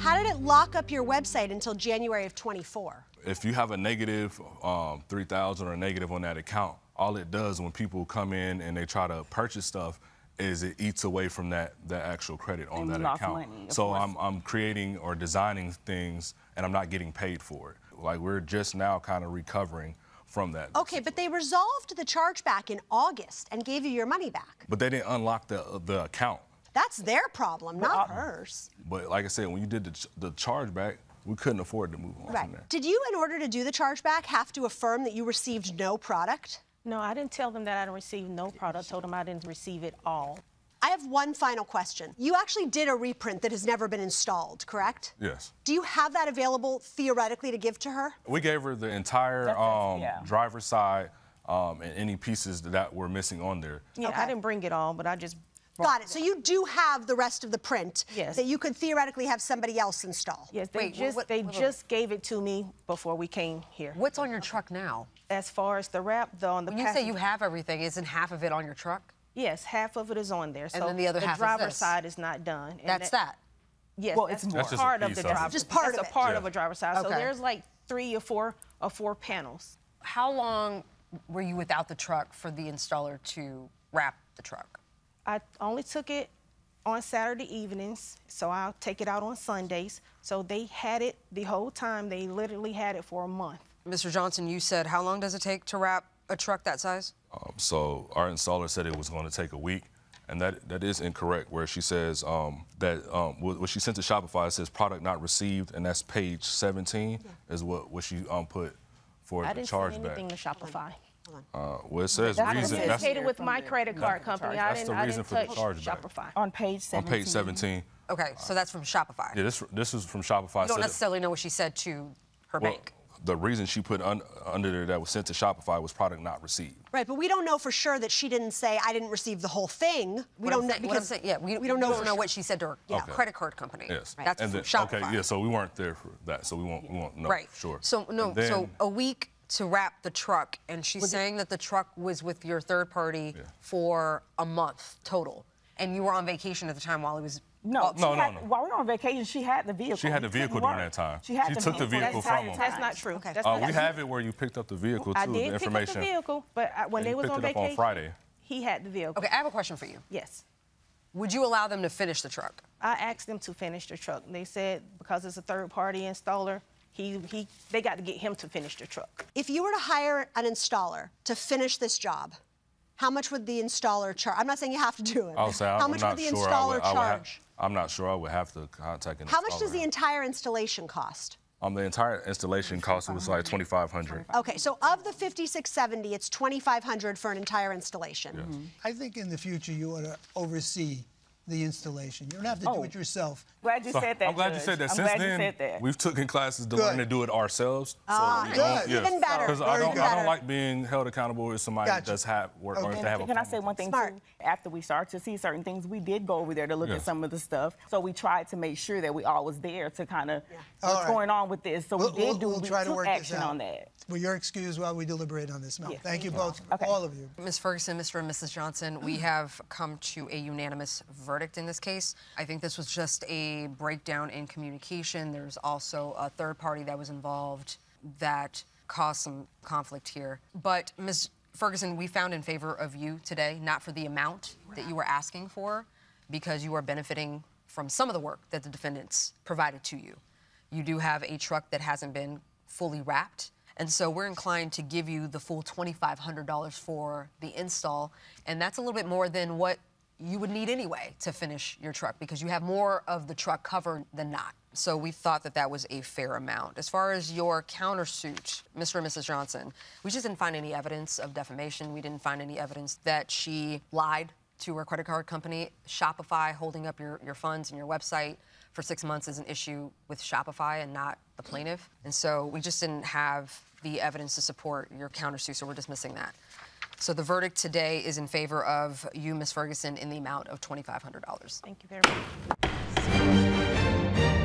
How did it lock up your website until January of 24? If you have a negative 3,000 or a negative on that account, all it does when people come in and they try to purchase stuff is it eats away from that actual credit on that account. So I'm creating or designing things and I'm not getting paid for it. Like, we're just now kind of recovering from that. Okay, but they resolved the chargeback in August and gave you your money back. But they didn't unlock the account. That's their problem, not hers. But like I said, when you did the chargeback, we couldn't afford to move on from there. Did you, in order to do the chargeback, have to affirm that you received no product? No, I didn't tell them that I didn't receive no product. I told them I didn't receive it all. I have one final question. You actually did a reprint that has never been installed, correct? Yes. Do you have that available theoretically to give to her? We gave her the entire driver's side and any pieces that were missing on there. Yeah, I didn't bring it all, but I just Got it. So you do have the rest of the print that you could theoretically have somebody else install. Yes, they just gave it to me before we came here. What's on your truck now? As far as the wrap, on the When you say you have everything, isn't half of it on your truck? Yes, half of it is on there. So and then the other half the driver's is side is not done. And that's that. Yes, well, it's more part of the driver. Just part of it. That's a part of a driver's side. So there's like 3 or 4 panels. How long were you without the truck for the installer to wrap the truck? I only took it on Saturday evenings, so I'll take it out on Sundays. So they had it the whole time. They literally had it for a month. Mr. Johnson, you said how long does it take to wrap a truck that size? So our installer said it was going to take a week, and that is incorrect, where she says that what she sent to Shopify, it says product not received, and that's page 17 is what she put for the chargeback. I didn't send anything to Shopify. Well, it says that's reason. That's with my credit card company. That's the reason for the chargeback. Shopify. On page 17. On page 17. Okay, so that's from Shopify. Yeah, this is from Shopify. You don't necessarily know what she said to her bank. The reason she put under there that was sent to Shopify was product not received. Right, but we don't know for sure that she didn't say, I didn't receive the whole thing. We don't know because we don't know what she said to her credit card company. Yes. Right. That's from Shopify. Okay, yeah, so we weren't there for that, so we won't know for sure. So, so a week to wrap the truck, and she's saying that the truck was with your third party for a month total, and you were on vacation at the time while it was... No. While we were on vacation, she had the vehicle. She had the vehicle during that time. She took the vehicle from him. That's not true. We have it where you picked up the vehicle, too, the information. I did pick up the vehicle, but when they was on vacation, on Friday. He had the vehicle. Okay, I have a question for you. Yes. Would you allow them to finish the truck? I asked them to finish the truck. They said because it's a third-party installer, they got to get him to finish the truck. If you were to hire an installer to finish this job, how much would the installer charge? I'm not saying you have to do it. How much would the installer charge? I'm not sure. I would have to contact an installer. How much does the entire installation cost? The entire installation cost was like $2,500. Okay, so of the $5,670, it's $2,500 for an entire installation. Yes. I think in the future you ought to oversee the installation. You don't have to do it yourself. Glad you said that. I'm glad you said that. Since then, we've taken classes to learn to do it ourselves. Even better. Because I don't like being held accountable if somebody does have work or if they have a Can I say one thing, too? After we started to see certain things, we did go over there to look at some of the stuff. So we tried to make sure that we all was there to kind of what's going on with this. So we took action on that. Well, you're excused while we deliberate on this, Mel. Thank you both, all of you. Ms. Ferguson, Mr. and Mrs. Johnson, we have come to a unanimous verdict in this case. I think this was just a breakdown in communication. There's also a third party that was involved that caused some conflict here. But, Ms. Ferguson, we found in favor of you today, not for the amount that you were asking for, because you are benefiting from some of the work that the defendants provided to you. You do have a truck that hasn't been fully wrapped. And so we're inclined to give you the full $2,500 for the install. And that's a little bit more than what you would need anyway to finish your truck, because you have more of the truck covered than not. So we thought that that was a fair amount. As far as your countersuit, Mr. and Mrs. Johnson, we just didn't find any evidence of defamation. We didn't find any evidence that she lied to her credit card company. Shopify holding up your funds and your website for 6 months is an issue with Shopify and not the plaintiff. And so we just didn't have the evidence to support your countersuit, so we're dismissing that. So the verdict today is in favor of you, Ms. Ferguson, in the amount of $2,500. Thank you very much.